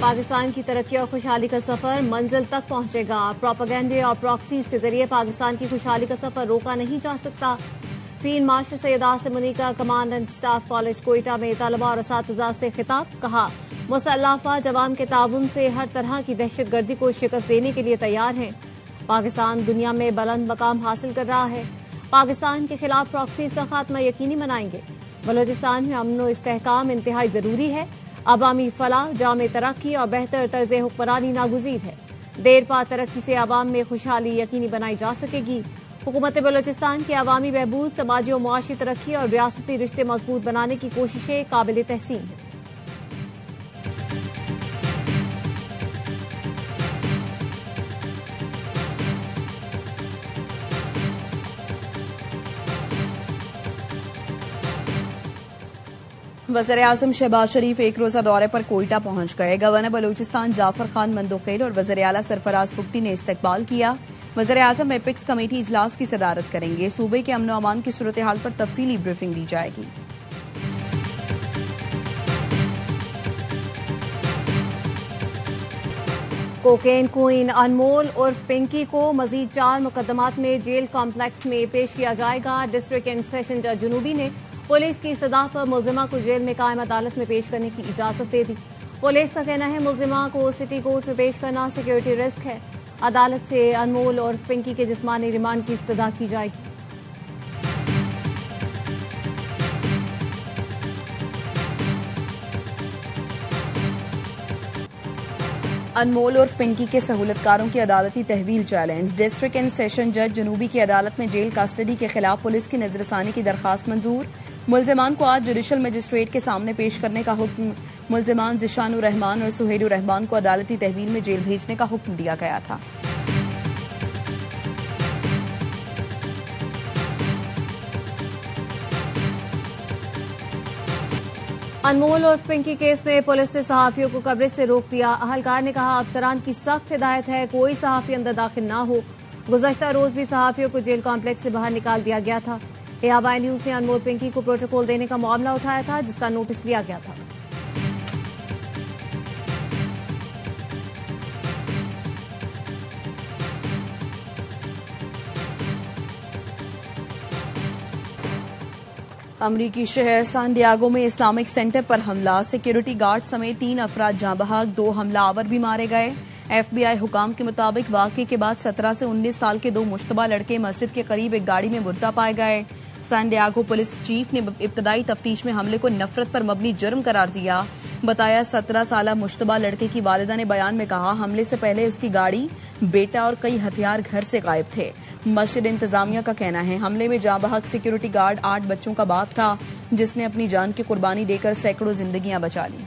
पाकिस्तान की तरक्की और खुशहाली का सफर मंजिल तक पहुंचेगा। प्रोपेगेंडे और प्रॉक्सीज के जरिए पाकिस्तान की खुशहाली का सफर रोका नहीं जा सकता। फील्ड मार्शल सैयद आसिम मुनीका command and staff college Quetta में तलबा और असातिज़ा से खिताब। कहा, मुसल्लह अफवाज अवाम के ताउन से हर तरह की दहशतगर्दी को शिकस्त देने के लिए तैयार हैं। पाकिस्तान दुनिया में बुलंद मकाम हासिल कर रहा है। पाकिस्तान के खिलाफ प्रॉक्सीज का खात्मा यकीनी बनाएंगे। बलोचिस्तान में अमन और इस्तेहकाम इंतहाई जरूरी है। अवामी फलाह, जामे तरक्की और बेहतर तर्ज हुक्मरानी नागुज़ीर है। देर पा तरक्की से अवाम में खुशहाली यकीनी बनाई जा सकेगी। हुकूमत बलोचिस्तान की अवामी बहबूद, समाजी और मुआशी तरक्की और रियासती रिश्ते मजबूत बनाने की कोशिशें काबिल तहसीन हैं। वज़ीर-ए-आज़म शहबाज शरीफ एक रोजा दौरे पर कोयटा पहुंच गए। गवर्नर बलूचिस्तान जाफर खान मंदोखेल और वज़ीर आला सरफराज बुगटी ने इस्तकबाल किया। वज़ीर-ए-आज़म एपिक्स कमेटी इजलास की सदारत करेंगे। सूबे के अमन अमान की सूरत हाल पर तफसीली ब्रीफिंग दी जाएगी। कोकेन क्वीन अनमोल उर्फ पिंकी को मजीद 4 मुकदमात में जेल कॉम्प्लेक्स में पेश किया जाएगा। डिस्ट्रिक्ट एंड सेशन जज जुनूबी ने पुलिस की सदा पर मुलजिमा को जेल में कायम अदालत में पेश करने की इजाजत दे दी। पुलिस का कहना है मुलजिमा को सिटी कोर्ट में पेश करना सिक्योरिटी रिस्क है। अदालत से अनमोल और पिंकी के जिस्मानी रिमांड की इस्तदा की जाएगी। अनमोल और पिंकी के सहूलतकारों की अदालती तहवील चैलेंज। डिस्ट्रिक्ट एंड सेशन जज जुनूबी की अदालत में जेल कस्टडी के खिलाफ पुलिस की नजरसानी की दरखास्त मंजूर। मुलजिमान को आज जुडिशल मजिस्ट्रेट के सामने पेश करने का हुक्म। मुलजिमान जिशानुर रहमान और सुहेलुर रहमान को अदालती तहवील में जेल भेजने का हुक्म दिया गया था। अनमोल और पिंकी केस में पुलिस ने सहाफियों को कवरेज से रोक दिया। अहलकार ने कहा, अफसरान की सख्त हिदायत है कोई सहाफी अंदर दाखिल न हो। गुज़श्ता रोज भी सहाफियों को जेल कॉम्प्लेक्स से बाहर निकाल दिया गया था। एआबाई न्यूज ने अनमोल पिंकी को प्रोटोकॉल देने का मामला उठाया था, जिसका नोटिस लिया गया था। अमरीकी शहर सैन डिएगो में इस्लामिक सेंटर पर हमला। सिक्योरिटी गार्ड समेत 3 अफराद जाँ बहक, 2 हमलावर भी मारे गए। FBI हुकाम के मुताबिक वाकये के बाद 17 से 19 साल के 2 मुश्तबा लड़के मस्जिद के करीब एक गाड़ी में मुर्दा पाए गए। सैन डिएगो पुलिस चीफ ने इब्तदाई तफ्तीश में हमले को नफरत पर मबनी जुर्म करार दिया। बताया 17 साला मुश्तबा लड़के की वालिदा ने बयान में कहा, हमले से पहले उसकी गाड़ी, बेटा और कई हथियार घर से गायब थे। मस्जिद इंतजामिया का कहना है हमले में जाँ बहक सिक्योरिटी गार्ड 8 बच्चों का बाप था, जिसने अपनी जान की कुर्बानी देकर सैकड़ों जिंदगियां बचा ली।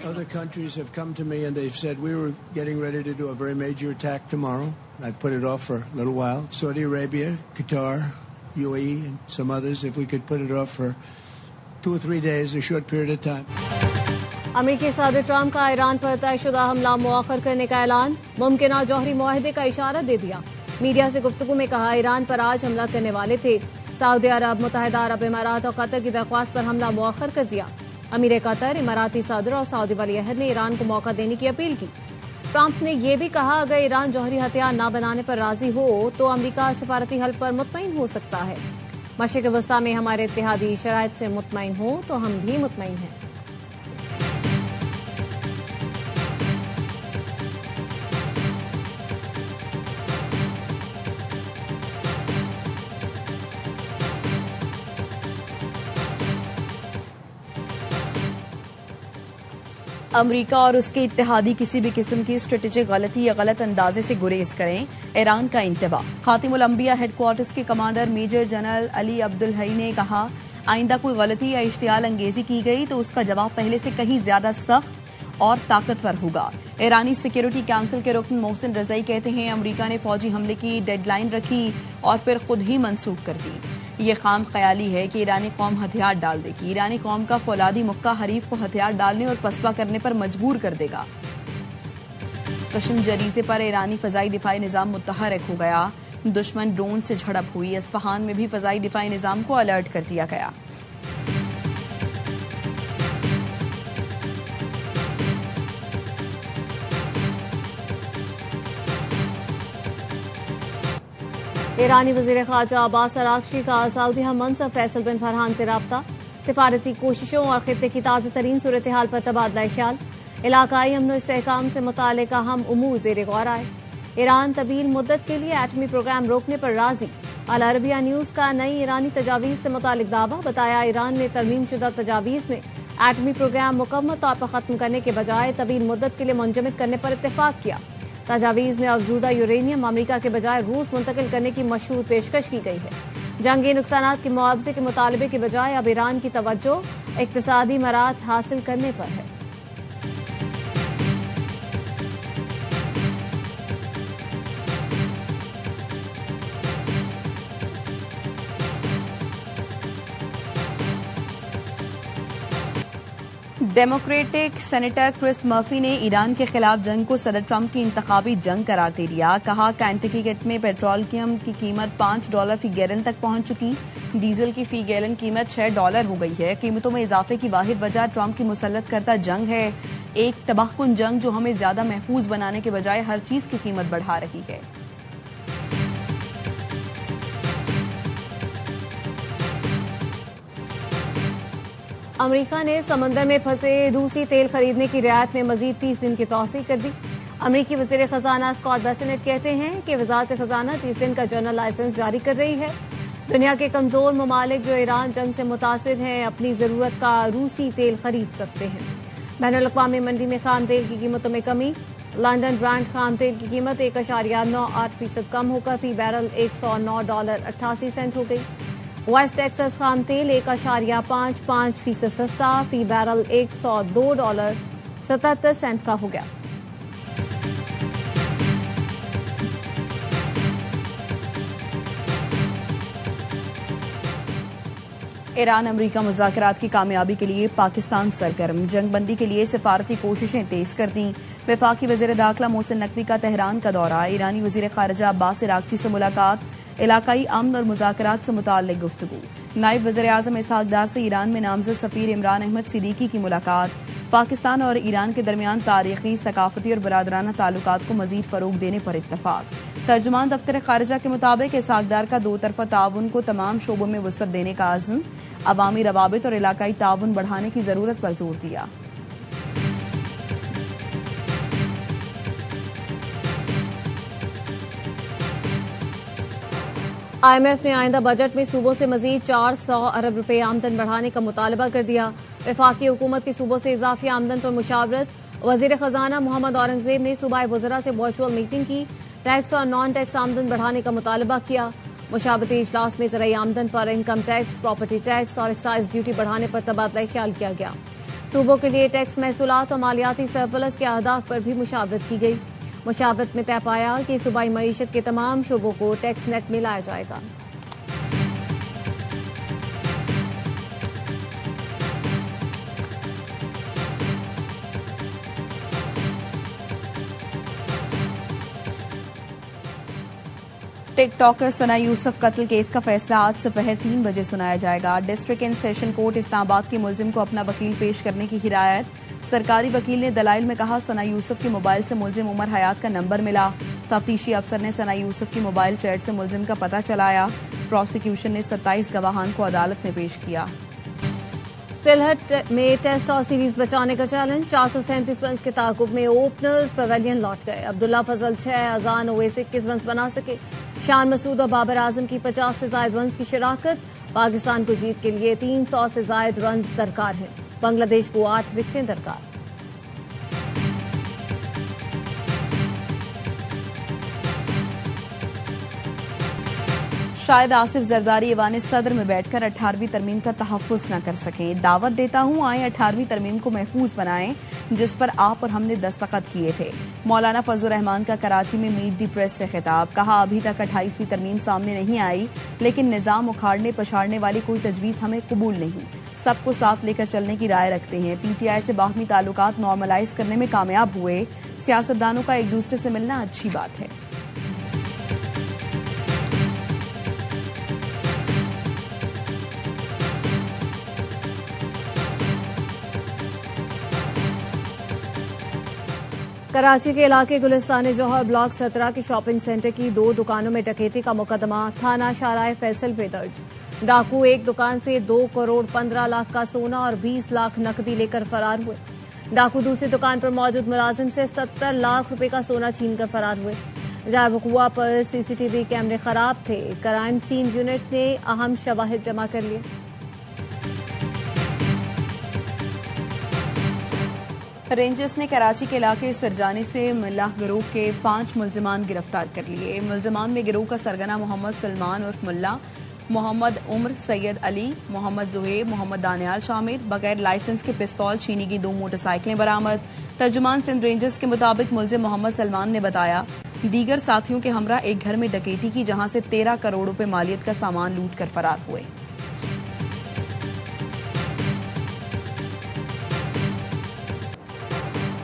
Other countries have come to me and they've said we were getting ready to do a very major attack tomorrow. I put it off for a little while. Saudi Arabia, Qatar, UAE and some others, if we could put it off for 2 or 3 days, a short period of time. अमेरिकी सदर Trump का Iran पर तयशुदा हमला मुअख्खर करने का ऐलान। मुमकिन जौहरी मुआहदे का इशारा दे दिया। मीडिया से गुफ्तगू में कहा, ईरान पर आज हमला करने वाले थे। सऊदी अरब, मुत्तहिदा अरब इमारात और कतर की दरख्वास्त पर हमला मुअख्खर कर दिया। अमीर कतर, इमाराती सदर और सऊदी वली अहद ने ईरान को मौका देने की अपील की। ट्रंप ने यह भी कहा, अगर ईरान जौहरी हथियार न बनाने पर राजी हो तो अमेरिका सिफारती हल पर मुतमईन हो सकता है। मशरिक़ वस्ता में हमारे इत्तेहादी शराइत से मुतमईन हो तो हम भी मुतमईन हैं। अमरीका और उसके इत्तेहादी किसी भी किस्म की स्ट्रेटेजिक गलती या गलत अंदाजे से गुरेज करें। ईरान का इंतबाह। खातिमुल अंबिया हेडक्वार्टर्स के commander major general Ali Abdul Hai ने कहा, आइंदा कोई गलती या इश्तियाल अंगेजी की गई तो उसका जवाब पहले से कहीं ज्यादा सख्त और ताकतवर होगा। ईरानी सिक्योरिटी काउंसिल के रुकन मोहसिन रजाई कहते हैं, अमरीका ने फौजी हमले की डेडलाइन रखी और फिर खुद ही मनसूख कर दी। ये खाम ख्याली है कि ईरानी कौम हथियार डाल देगी। ईरानी कौम का फौलादी मुक्का हरीफ को हथियार डालने और पसपा करने पर मजबूर कर देगा। कशिम जरीजे पर ईरानी फजाई दिफाई निजाम मुतहरक हो गया। दुश्मन ड्रोन से झड़प हुई। इस्फहान में भी फजाई दिफाई निजाम को अलर्ट कर दिया गया। ईरानी वजीर खारजा अब्बास अरागची का सऊदी हम मंसब फैसल बिन फरहान से राब्ता। सिफारती कोशिशों और खित्ते की ताज़ा तरीन सूरत हाल पर तबादला ख्याल। इलाकाई अमन और इस्तेहकाम से मुताल्लिक अहम उमूर ज़ेर गौर आए। ईरान तवील मुद्दत के लिए एटमी प्रोग्राम रोकने पर राजी। अल अरबिया न्यूज़ का नई ईरानी तजावीज़ से मुताल्लिक दावा। बताया ईरान ने तरमीम शुदा तजावीज़ में एटमी प्रोग्राम मुकम्मल तौर पर खत्म करने के बजाय तवील मुद्दत के लिए मुंजमद करने पर इत्तेफाक किया। तजावीज़ में अफजूदा यूरेनियम अमरीका के बजाय रूस मुंतकिल करने की मशहूर पेशकश की गई है। जंगी नुकसानात के मुआवजे के मुतालबे के बजाय अब ईरान की तवज्जो इक्तिसादी मराहत हासिल करने पर है। डेमोक्रेटिक सेनेटर क्रिस मर्फी ने ईरान के खिलाफ जंग को सदर ट्रंप की इंतखाबी जंग करार दे दिया। कहा कैंटिकीगेट में पेट्रोलियम की कीमत $5 फी गैलन तक पहुंच चुकी। डीजल की फी गैलन कीमत $6 हो गई है। कीमतों में इजाफे की वाहिद वजह ट्रंप की मुसल्लत करता जंग है। एक तबाहकुन जंग जो हमें ज्यादा महफूज बनाने के बजाय हर चीज की कीमत बढ़ा रही है। अमेरिका ने समंदर में फंसे रूसी तेल खरीदने की रियायत में मजीद 30 दिन की तौसीह कर दी। अमेरिकी वजीर खजाना स्कॉट बेसेनेट कहते हैं कि वजारत खजाना 30 दिन का जनरल लाइसेंस जारी कर रही है। दुनिया के कमजोर ममालिक जो ईरान जंग से मुतासिर हैं अपनी जरूरत का रूसी तेल खरीद सकते हैं। बैनुल अक़वामी मंडी में खाम तेल की कीमतों में कमी। लंदन ब्रांड खाम तेल की कीमत 1.98% कम होकर फी बैरल $109.88 हो गई। वेस्ट टेक्सास खाम तेल 1.55% सस्ता फी बैरल $102.77 का हो गया। ईरान अमरीका मुज़ाकरात की कामयाबी के लिए पाकिस्तान सरगर्म। जंगबंदी के लिए सिफारती कोशिशें तेज कर दी। वफाकी वज़ीर दाखिला मोहसिन नकवी का तेहरान का दौरा। ईरानी वज़ीर खारजा अब्बास अरागची से मुलाकात। इलाकाई अमन और मुज़ाकरात से मुताल्लिक गुफ्तगू। नायब वज़ीर आज़म इसहाक डार से ईरान में नामज़द सफ़ीर इमरान अहमद सिद्दीकी की मुलाकात। पाकिस्तान और ईरान के दरमियान तारीखी, सकाफती और बरादराना ताल्लुकात को मजीद फरोग देने पर इत्तफाक। तर्जुमान दफ्तर खारिजा के मुताबिक इसहाक डार का दो तरफा ताउन को तमाम शोबों में वुसअत देने का अज़्म। अवामी रवाबित और इलाकाई ताउन बढ़ाने की जरूरत पर जोर दिया। IMF ने आइंदा बजट में सूबों से मजीद 400 अरब रुपए आमदन बढ़ाने का मुतालबा कर दिया। वफाकी हुकूमत की सूबों से इजाफी आमदन पर मुशावरत। वजीर खजाना मोहम्मद औरंगजेब ने सूबाई वज़रा से वर्चुअल मीटिंग की। टैक्स और नॉन टैक्स आमदन बढ़ाने का मुतालबा किया। मुशावरती इजलास में ज़राई आमदन पर इनकम टैक्स, प्रॉपर्टी टैक्स और एक्साइज ड्यूटी बढ़ाने पर तबादला ख्याल किया गया। सूबों के लिए टैक्स महसूलात और मालियाती सरप्लस के अहदाफ पर भी मुशावरत की गई। मुशावरत में तय पाया कि सूबाई मईशत के तमाम शोबों को टैक्स नेट में लाया जाएगा। टिकटॉकर सना यूसुफ कत्ल केस का फैसला आज दोपहर 3 बजे सुनाया जाएगा। District and session court Islamabad के मुलजिम को अपना वकील पेश करने की हिदायत। सरकारी वकील ने दलाइल में कहा सना यूसुफ के मोबाइल से मुलजिम उमर हयात का नंबर मिला। तफ्तीशी अफसर ने सना यूसुफ की मोबाइल चैट से मुलजिम का पता चलाया। प्रोसिक्यूशन ने 27 गवाहान को अदालत में पेश किया। सिलहट में टेस्ट और सीरीज बचाने का चैलेंज। 437 रन्स के ताकुब में ओपनर्स पवेलियन लौट गए। अब्दुल्ला फजल 6, अजान ओवैस 21 रन्स बना सके। शान मसूद और बाबर आजम की 50 से ज्यादा रन्स की शराकत। पाकिस्तान को जीत के लिए 300 से ज्यादा रन्स दरकार है। बांग्लादेश को 8 विकेटें दरकार। शायद आसिफ जरदारी ईवान सदर में बैठकर 18वीं तरमीम का तहफ़्फ़ुज़ न कर सकें। दावत देता हूं आए 18वीं तरमीम को महफूज बनाएं जिस पर आप और हमने दस्तखत किए थे। मौलाना फजलुर रहमान का कराची में मीट दी प्रेस से खिताब। कहा अभी तक 28वीं तरमीम सामने नहीं आई लेकिन निजाम उखाड़ने पछाड़ने वाली कोई तजवीज हमें कबूल नहीं। सबको साथ लेकर चलने की राय रखते हैं। पीटीआई से बाहमी ताल्लुकात नॉर्मलाइज करने में कामयाब हुए। सियासतदानों का एक दूसरे से मिलना अच्छी बात है। कराची के इलाके गुलिस्तान जौहर ब्लॉक 17 के शॉपिंग सेंटर की 2 दुकानों में डकैती का मुकदमा थाना शाहराह फैसल पे दर्ज। डाकू एक दुकान से 2 करोड़ 15 लाख का सोना और 20 लाख नकदी लेकर फरार हुए। डाकू दूसरी दुकान पर मौजूद मुलाजिम से 70 लाख रुपए का सोना छीनकर फरार हुए। जहां वकुआ पर सीसीटीवी कैमरे खराब थे, क्राइम सीन यूनिट ने अहम शवाहिद जमा कर लिए। रेंजर्स ने कराची के इलाके सरजानी से मिल्लाह गिरोह के 5 मुल्जिमान गिरफ्तार कर लिए। मुल्जिमान में गिरोह का सरगना मोहम्मद सलमान उर्फ मुल्ला, मोहम्मद उम्र, सैयद अली, मोहम्मद जुहेब, मोहम्मद दानियाल शामिल। बगैर लाइसेंस के पिस्तौल, छीनी गई 2 मोटरसाइकिलें बरामद। तर्जुमान सिंध रेंजर्स के मुताबिक मुल्जिम मोहम्मद सलमान ने बताया, दीगर साथियों के हमरा एक घर में डकैती की, जहां से 13 करोड़ रुपए मालियत का सामान लूट कर फरार हुए।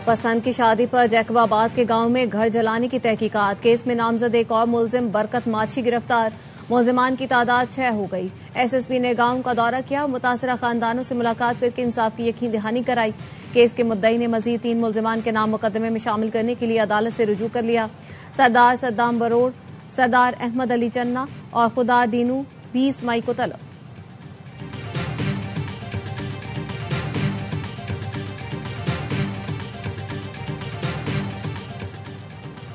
पसंद की शादी पर जैकबाबाद के गांव में घर जलाने की तहकीकात। केस में नामजद एक और मुल्जिम बरकत माछी गिरफ्तार। मुल्जिमान की तादाद 6 हो गई। एसएसपी ने गांव का दौरा किया, मुतासरा खानदानों से मुलाकात करके इंसाफ की यकीन दहानी कराई। केस के मुद्दई ने मजीद 3 मुल्जिमान के नाम मुकदमे में शामिल करने के लिए अदालत से रुजू कर लिया। सरदार सद्दाम बरोड़, सरदार अहमद अली चन्ना और खुदा दीनू 20 मई को तलब।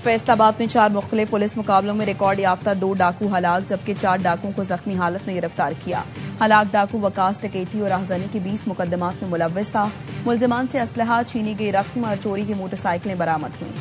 फैसलाबाद में 4 मुख्तलिफ पुलिस मुकाबलों में रिकॉर्ड याफ्ता 2 डाकू हलाक, जबकि 4 डाकुओं को जख्मी हालत में गिरफ्तार किया। हलाक डाकू वकास, डकैती और राहजनी के 20 मुकदमात में मुलव्वस था। मुल्जिमान से असलहा, छीनी गई रकम और चोरी की मोटरसाइकिलें बरामद हुई।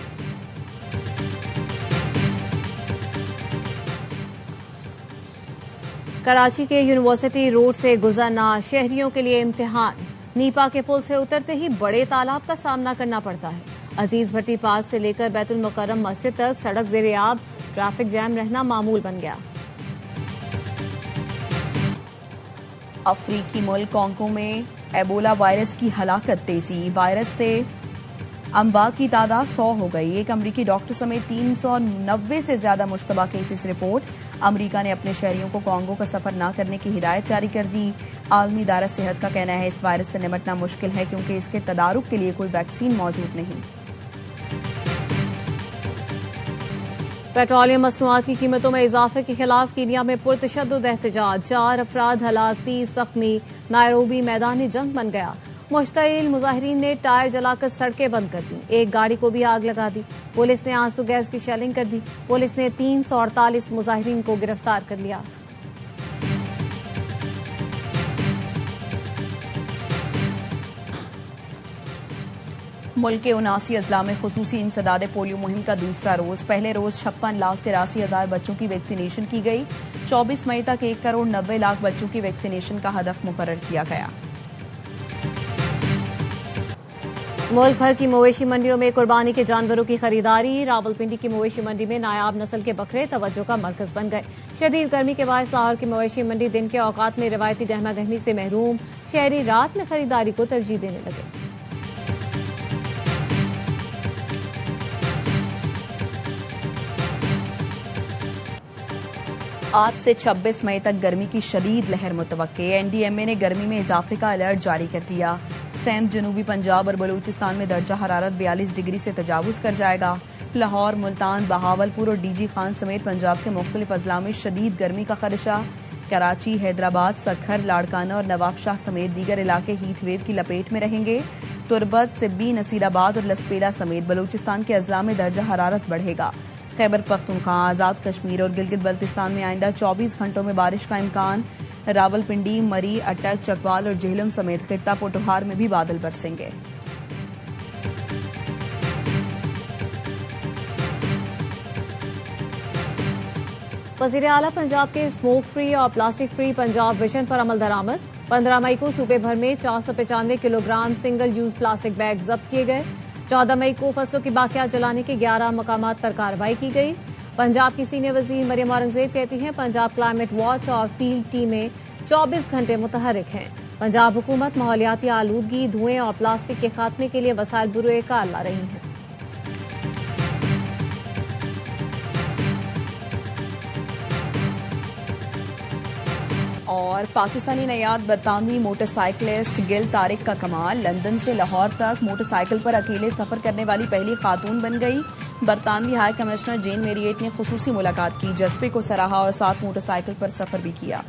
कराची के यूनिवर्सिटी रोड से गुजरना शहरियों के लिए इम्तिहान। नीपा के पुल से उतरते ही बड़े तालाब का सामना करना पड़ता है। अजीज भट्टी पार्क से लेकर बैतुल मुकर्रम मस्जिद तक सड़क ज़ेर-ए-आब, ट्रैफिक जैम रहना मामूल बन गया। अफ्रीकी मुल्क कांगो में एबोला वायरस की हलाकत तेजी। वायरस से अमवात की तादाद 100 हो गई। एक अमरीकी डॉक्टर समेत 390 से ज्यादा मुश्तबा केसेस रिपोर्ट। अमरीका ने अपने शहरियों को कांगो का सफर न करने की हिदायत जारी कर दी। आलमी इदारा सेहत का कहना है, इस वायरस से निपटना मुश्किल है क्योंकि इसके तदारुक के लिए कोई वैक्सीन मौजूद नहीं। पेट्रोलियम मसनूआत की कीमतों में इजाफे के खिलाफ कीनिया में पुरतशद्दुद एहतजाज। 4 अफराद हलाक, 30 जख्मी। नायरोबी मैदान जंग बन गया। मुश्तइल मुजाहिरीन ने टायर जलाकर सड़कें बंद कर दी। एक गाड़ी को भी आग लगा दी। पुलिस ने आंसू गैस की शेलिंग कर दी। पुलिस ने 348 मुजाहिरीन को गिरफ्तार कर लिया। मुल्क के 79 अजला में खुसूसी इंसदाद पोलियो मुहिम का दूसरा रोज। पहले रोज 56,83,000 बच्चों की वैक्सीनेशन की गई। 24 मई तक 1 करोड़ 90 लाख बच्चों की वैक्सीनेशन का हदफ मुकर्रर किया गया। मुल्क भर की मवेशी मंडियों में कुर्बानी के जानवरों की खरीदारी। रावलपिंडी की मवेशी मंडी में नायाब नस्ल के बकरे तवज्जो का मरकज बन गए। शदीद गर्मी के बायस लाहौर की मवेशी मंडी दिन के औकात में रिवायती गहमा गहमी से महरूम। शहरी रात में खरीदारी को तरजीह देने लगे। आज से 26 मई तक गर्मी की शदीद लहर मुतवक्के। एनडीएमए ने गर्मी में इजाफे का अलर्ट जारी कर दिया। सिंध, जनूबी पंजाब और बलूचिस्तान में दर्जा हरारत 42 डिग्री से तजावुज कर जाएगा। लाहौर, मुल्तान, बहावलपुर और डीजी खान समेत पंजाब के मुख्तलिफ अजला में शदीद गर्मी का खदशा। कराची, हैदराबाद, सखर, लाड़काना और नवाबशाह समेत दीगर इलाके हीट वेव की लपेट में रहेंगे। तुरबत, सिब्बी, नसीराबाद और लसपेला समेत बलूचिस्तान के अजला में दर्जा हरारत बढ़ेगा। खैबर पख्तूनख्वा, आजाद कश्मीर और गिलगित बल्तिस्तान में आइंदा 24 घंटों में बारिश का इम्कान। रावलपिंडी, मरी, अटक, चकवाल और जेहलम समेत खित्ता पोटोहार में भी बादल बरसेंगे। वज़ीर आला पंजाब के स्मोक फ्री और प्लास्टिक फ्री पंजाब विजन पर अमल दरामद। 15 मई को सूबे भर में 495 kilogram single use plastic bag जब्त किए गए। 14 मई को फसलों की बाकियात जलाने के 11 मकामात पर कार्रवाई की गई। पंजाब की सीनियर वजीर मरियम औरंगजेब कहती हैं, पंजाब क्लाइमेट वॉच और फील्ड टीमें 24 घंटे मुतहरिक हैं। पंजाब हुकूमत माहौलियाती आलूदगी, धुएं और प्लास्टिक के खात्मे के लिए वसाइल बुरे कार ला रही है। और पाकिस्तानी नयाद बरतानवी मोटरसाइकिलिस्ट गिल तारिक का कमाल, लंदन से लाहौर तक मोटरसाइकिल पर अकेले सफर करने वाली पहली खातून बन गई। बरतानवी हाई कमिश्नर जेन मेरिएट ने खुसूसी मुलाकात की, जज्बे को सराहा और साथ मोटरसाइकिल पर सफर भी किया।